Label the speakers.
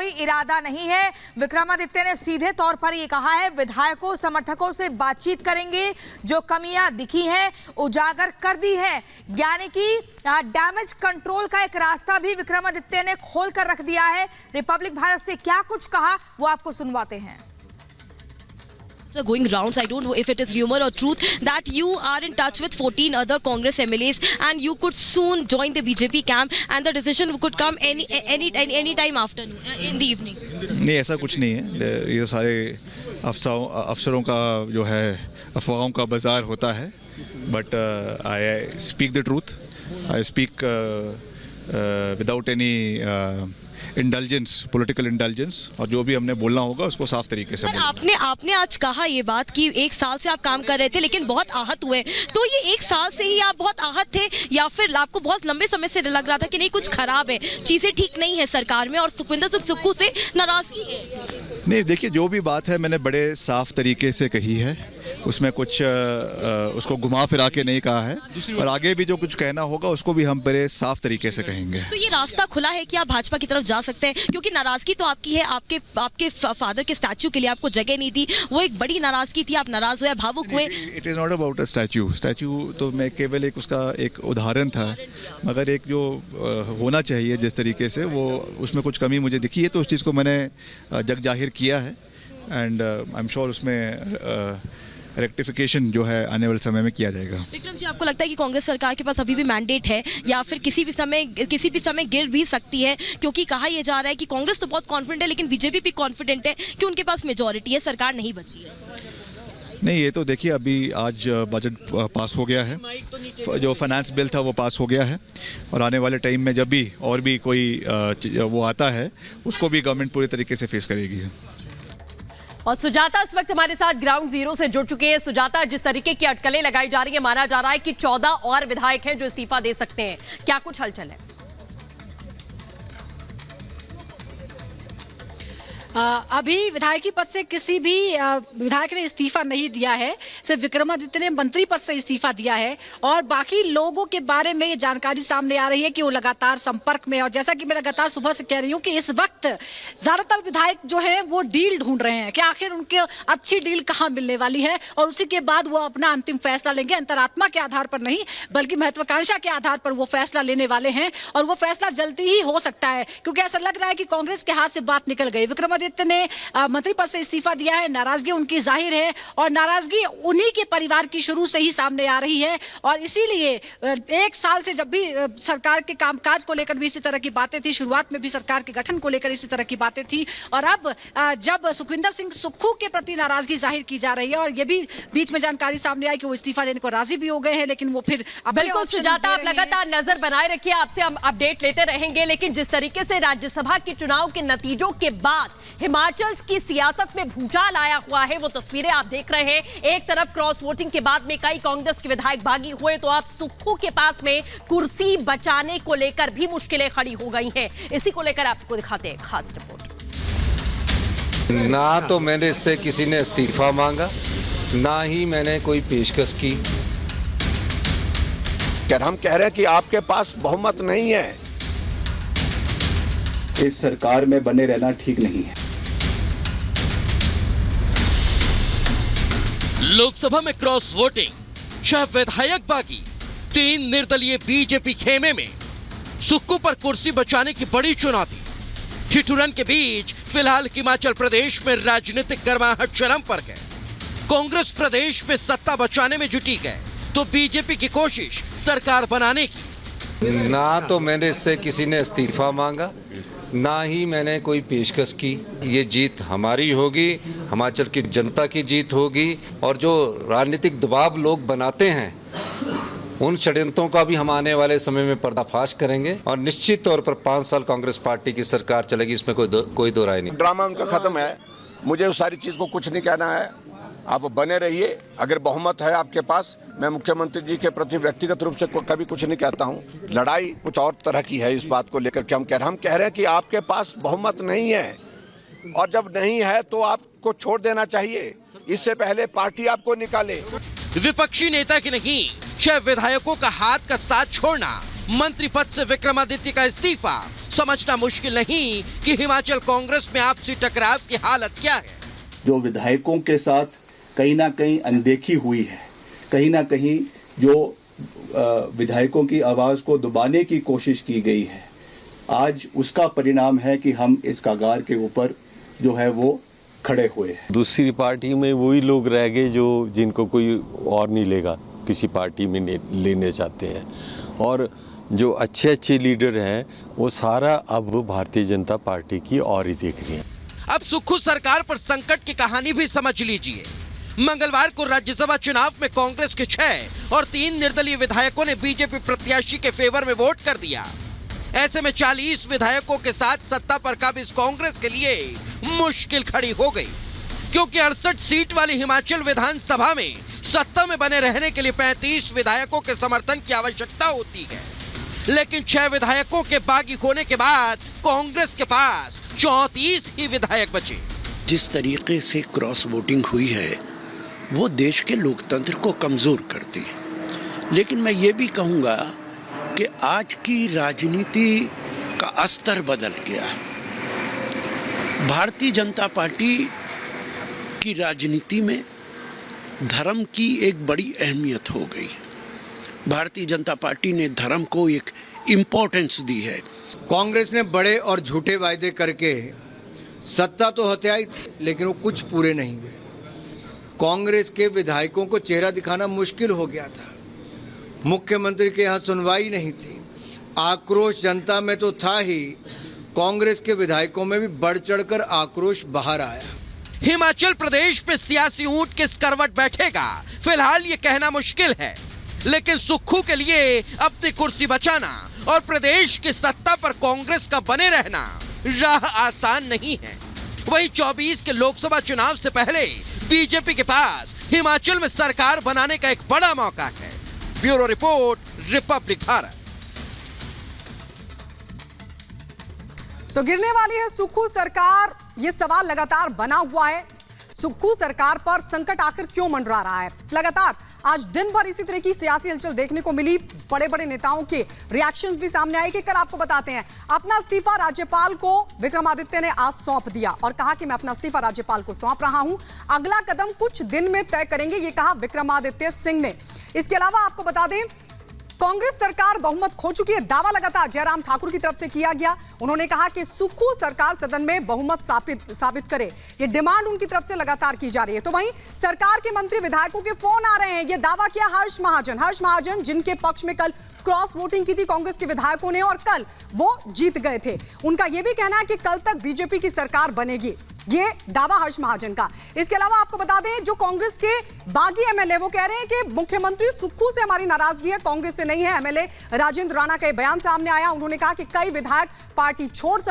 Speaker 1: कोई इरादा नहीं है। विक्रमादित्य ने सीधे तौर पर ये कहा है, विधायकों समर्थकों से बातचीत करेंगे, जो कमियां दिखी हैं उजागर कर दी है। यानी कि डैमेज कंट्रोल का एक रास्ता भी विक्रमादित्य ने खोल कर रख दिया है। रिपब्लिक भारत से क्या कुछ कहा वो आपको सुनवाते हैं।
Speaker 2: Going rounds, I don't know if it is rumor or truth that you are in touch with 14 other Congress MLAs and you could soon join the BJP camp and the decision could come any time after in the evening.
Speaker 3: नहीं, ऐसा कुछ नहीं है। ये सारे अफसरों का जो है अफवाहों का बाजार होता है। But I speak the truth, I speak without any indulgence, political indulgence, और जो भी हमने बोलना होगा उसको साफ तरीके से।
Speaker 2: आपने आज कहा ये बात कि 1 साल से आप काम कर रहे थे लेकिन बहुत आहत हुए, तो ये 1 साल से ही आप बहुत आहत थे या फिर आपको बहुत लंबे समय से लग रहा था कि नहीं कुछ खराब है, चीजें ठीक नहीं है सरकार में और सुखविंदर सिंह सुक्खू से नाराजगी है?
Speaker 3: नहीं, देखिए, जो भी बात है मैंने बड़े साफ तरीके से कही है, उसमें कुछ उसको घुमा फिरा के नहीं कहा है, और आगे भी जो कुछ कहना होगा उसको भी हम बड़े साफ तरीके से कहेंगे।
Speaker 2: तो ये रास्ता खुला है कि आप भाजपा की तरफ जा सकते हैं, क्योंकि नाराजगी तो आपकी है, आपके फादर के स्टैच्यू के लिए आपको जगह नहीं दी, वो एक बड़ी नाराजगी थी, आप नाराज हुए, भावुक हुए।
Speaker 3: It is not about a statue तो मैं केवल एक उसका एक उदाहरण था, मगर एक जो होना चाहिए जिस तरीके से वो उसमें कुछ कमी मुझे दिखी है, तो उस चीज़ को मैंने जग जाहिर किया है, एंड आई एम श्योर उसमें रेक्टिफिकेशन जो है आने वाले समय में किया जाएगा।
Speaker 2: विक्रम जी, आपको लगता है कि कांग्रेस सरकार के पास अभी भी मैंडेट है या फिर किसी भी समय गिर भी सकती है, क्योंकि कहा यह जा रहा है कि कांग्रेस तो बहुत कॉन्फिडेंट है लेकिन बीजेपी भी कॉन्फिडेंट है कि उनके पास मेजॉरिटी है, सरकार नहीं बची है?
Speaker 3: नहीं, ये तो देखिए, अभी आज बजट पास हो गया है, जो फाइनेंस बिल था वो पास हो गया है, और आने वाले टाइम में जब भी और भी कोई वो आता है उसको भी गवर्नमेंट पूरी तरीके से फेस करेगी।
Speaker 4: और सुजाता इस वक्त हमारे साथ ग्राउंड जीरो से जुड़ चुके हैं। सुजाता, जिस तरीके की अटकलें लगाई जा रही है, माना जा रहा है कि 14 और विधायक हैं जो इस्तीफा दे सकते हैं, क्या कुछ हलचल है?
Speaker 5: अभी विधायकी पद से किसी भी विधायक ने इस्तीफा नहीं दिया है, सिर्फ विक्रमादित्य ने मंत्री पद से इस्तीफा दिया है, और बाकी लोगों के बारे में ये जानकारी सामने आ रही है कि वो लगातार संपर्क में, और जैसा कि मैं लगातार सुबह से कह रही हूँ कि इस वक्त ज्यादातर विधायक जो है वो डील ढूंढ रहे हैं कि आखिर उनके अच्छी डील कहाँ मिलने वाली है, और उसी के बाद वो अपना अंतिम फैसला लेंगे। अंतरात्मा के आधार पर नहीं बल्कि महत्वाकांक्षा के आधार पर वो फैसला लेने वाले हैं, और वो फैसला जल्दी ही हो सकता है, क्योंकि ऐसा लग रहा है कि कांग्रेस के हाथ से बात निकल गई। विक्रमादित्य ने मंत्री पद से इस्तीफा दिया है, नाराजगी उनकी जाहिर है, और नाराजगी उन्हीं के परिवार की शुरू से ही सामने आ रही है, और इसीलिए 1 साल से जब भी सरकार के कामकाज को लेकर भी इसी तरह की बातें थी, शुरुआत में भी सरकार के गठन को लेकर इसी तरह की बातें थी, और अब जब सुखविंदर सिंह सुक्खू के प्रति नाराजगी जाहिर की जा रही है, और ये भी बीच में जानकारी सामने आई कि वो इस्तीफा देने को राजी भी हो गए हैं, लेकिन वो फिर
Speaker 4: बिल्कुल सुजाता, आप लगातार नजर बनाए रखिए, आपसे हम अपडेट लेते रहेंगे। लेकिन जिस तरीके से राज्यसभा के चुनाव के नतीजों के बाद हिमाचल की सियासत में भूचाल आया हुआ है, वो तस्वीरें आप देख रहे हैं। एक तरफ क्रॉस वोटिंग के बाद में कई कांग्रेस के विधायक भागी हुए, तो अब सुक्खू के पास में कुर्सी बचाने को लेकर भी मुश्किलें खड़ी हो गई हैं। इसी को लेकर आपको दिखाते हैं खास रिपोर्ट।
Speaker 6: ना तो मैंने इससे किसी ने इस्तीफा मांगा, ना ही मैंने कोई पेशकश की।
Speaker 7: हम कह रहे हैं कि आपके पास बहुमत नहीं है,
Speaker 8: इस सरकार में बने रहना ठीक नहीं है।
Speaker 9: लोकसभा में क्रॉस वोटिंग, 6 विधायक बागी, 3 निर्दलीय बीजेपी खेमे में। सुक्खू पर कुर्सी बचाने की बड़ी चुनौती। ठिठुरन के बीच फिलहाल हिमाचल प्रदेश में राजनीतिक गर्माहट चरम पर है। कांग्रेस प्रदेश में सत्ता बचाने में जुटी है, तो बीजेपी की कोशिश सरकार बनाने की।
Speaker 6: ना तो मैंने इससे किसी ने इस्तीफा मांगा, ना ही मैंने कोई पेशकश की। ये जीत हमारी होगी, हिमाचल की जनता की जीत होगी, और जो राजनीतिक दबाव लोग बनाते हैं उन षड्यंत्रों का भी हम आने वाले समय में पर्दाफाश करेंगे, और निश्चित तौर पर 5 साल कांग्रेस पार्टी की सरकार चलेगी, इसमें कोई दो राय नहीं।
Speaker 7: ड्रामा उनका खत्म है, मुझे उस सारी चीज को कुछ नहीं कहना है। आप बने रहिए, अगर बहुमत है आपके पास, मैं मुख्यमंत्री जी के प्रति व्यक्तिगत रूप से कभी कुछ नहीं कहता हूं। लड़ाई कुछ और तरह की है इस बात को लेकर के हम कह रहे हैं कि आपके पास बहुमत नहीं है, और जब नहीं है तो आपको छोड़ देना चाहिए, इससे पहले पार्टी आपको निकाले।
Speaker 9: विपक्षी नेता की नहीं, 6 विधायकों का हाथ का साथ छोड़ना, मंत्री पद से विक्रमादित्य का इस्तीफा, समझना मुश्किल नहीं कि हिमाचल कांग्रेस में आपसी टकराव की हालत क्या है।
Speaker 8: जो विधायकों के साथ कहीं ना कहीं अनदेखी हुई है, कहीं ना कहीं जो विधायकों की आवाज को दबाने की कोशिश की गई है, आज उसका परिणाम है कि हम इस कगार के ऊपर जो है वो खड़े हुए हैं।
Speaker 10: दूसरी पार्टी में वही लोग रह गए जो जिनको कोई और नहीं लेगा, किसी पार्टी में लेने चाहते हैं, और जो अच्छे अच्छे लीडर हैं वो सारा अब भारतीय जनता पार्टी की और ही देख रही हैं।
Speaker 9: अब सुक्खू सरकार पर संकट की कहानी भी समझ लीजिए। मंगलवार को राज्यसभा चुनाव में कांग्रेस के 6 और 3 निर्दलीय विधायकों ने बीजेपी प्रत्याशी के फेवर में वोट कर दिया। ऐसे में 40 विधायकों के साथ सत्ता पर काबिज कांग्रेस के लिए मुश्किल खड़ी हो गई, क्योंकि 68 सीट वाली हिमाचल विधानसभा में सत्ता में बने रहने के लिए 35 विधायकों के समर्थन की आवश्यकता होती है। लेकिन 6 विधायकों के बागी होने के बाद कांग्रेस के पास 34 ही विधायक बचे।
Speaker 11: जिस तरीके से क्रॉस वोटिंग हुई है वो देश के लोकतंत्र को कमजोर करती है। लेकिन मैं ये भी कहूँगा कि आज की राजनीति का स्तर बदल गया। भारतीय जनता पार्टी की राजनीति में धर्म की एक बड़ी अहमियत हो गई। भारतीय जनता पार्टी ने धर्म को एक इम्पोर्टेंस दी है।
Speaker 12: कांग्रेस ने बड़े और झूठे वायदे करके सत्ता तो हथियाई थी, लेकिन वो कुछ पूरे नहीं हुए। कांग्रेस के विधायकों को चेहरा दिखाना मुश्किल हो गया था। मुख्यमंत्री के यहाँ सुनवाई नहीं थी। आक्रोश जनता में तो था ही, कांग्रेस के विधायकों में भी बढ़ चढ़कर आक्रोश बाहर आया।
Speaker 9: हिमाचल प्रदेश में सियासी ऊंट किस करवट बैठेगा फिलहाल ये कहना मुश्किल है, लेकिन सुक्खू के लिए अपनी कुर्सी बचाना और प्रदेश की सत्ता पर कांग्रेस का बने रहना राह आसान नहीं है। वहीं 24 के लोकसभा चुनाव से पहले बीजेपी के पास हिमाचल में सरकार बनाने का एक बड़ा मौका है। Bureau report, Republic Bharat.
Speaker 13: तो गिरने वाली है सुक्खू सरकार, ये सवाल लगातार बना हुआ है। सुक्खू सरकार पर संकट आखिर क्यों मंडरा रहा है? लगातार आज दिन भर इसी तरह की सियासी हलचल देखने को मिली। बड़े बड़े नेताओं के रिएक्शंस भी सामने आए कि कर आपको बताते हैं। अपना इस्तीफा राज्यपाल को विक्रमादित्य ने आज सौंप दिया और कहा कि मैं अपना इस्तीफा राज्यपाल को सौंप रहा हूं, अगला कदम कुछ दिन में तय करेंगे, ये कहा विक्रमादित्य सिंह ने। इसके अलावा आपको बता दें, कांग्रेस सरकार बहुमत खो चुकी है, दावा लगातार जयराम ठाकुर की तरफ से किया गया। उन्होंने कहा कि सुक्खू सरकार सदन में बहुमत साबित करे, ये डिमांड उनकी तरफ से लगातार की जा रही है। तो वहीं सरकार के मंत्री विधायकों के फोन आ रहे हैं, ये दावा किया हर्ष महाजन जिनके पक्ष में कल क्रॉस वोटिंग की थी कांग्रेस के विधायकों ने और कल वो जीत गए थे। उनका यह भी कहना है कि कल तक बीजेपी की सरकार बनेगी, ये दावा हर्ष महाजन का। इसके अलावा आपको बता दें, जो कांग्रेस के बागी एमएलए वो कह रहे हैं कि मुख्यमंत्री सुक्खू से हमारी नाराजगी है, कांग्रेस से नहीं है। एमएलए राजेंद्र राणा का बयान सामने आया, उन्होंने कहा कि कई विधायक पार्टी छोड़